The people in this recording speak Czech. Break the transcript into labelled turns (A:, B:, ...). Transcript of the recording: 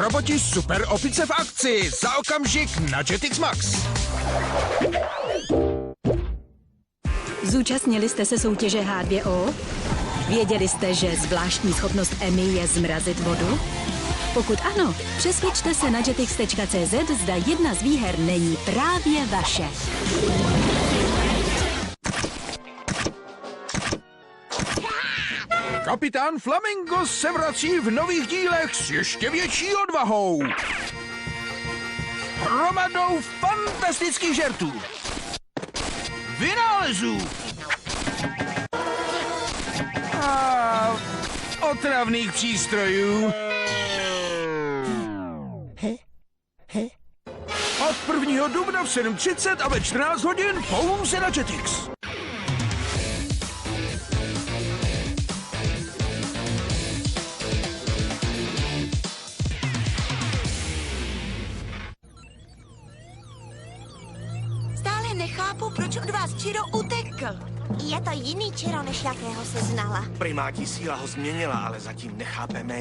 A: Roboti Super Opice v akci. Za okamžik na Jetix Max.
B: Zúčastnili jste se soutěže H2O? Věděli jste, že zvláštní schopnost Emmy je zmrazit vodu? Pokud ano, přesvědčte se na jetix.cz, zda jedna z výher není právě vaše.
A: Kapitán Flamingo se vrací v nových dílech s ještě větší odvahou. Hromadou fantastických žertů, vynálezů a otravných přístrojů. Od 1. dubna v 7:30 a ve 14 hodin pouze na Jetix.
C: Stále nechápu, proč od vás Čiro utekl.
D: Je to jiný Čiro, než jakého se znala.
E: Primátí síla ho změnila, ale zatím nechápeme,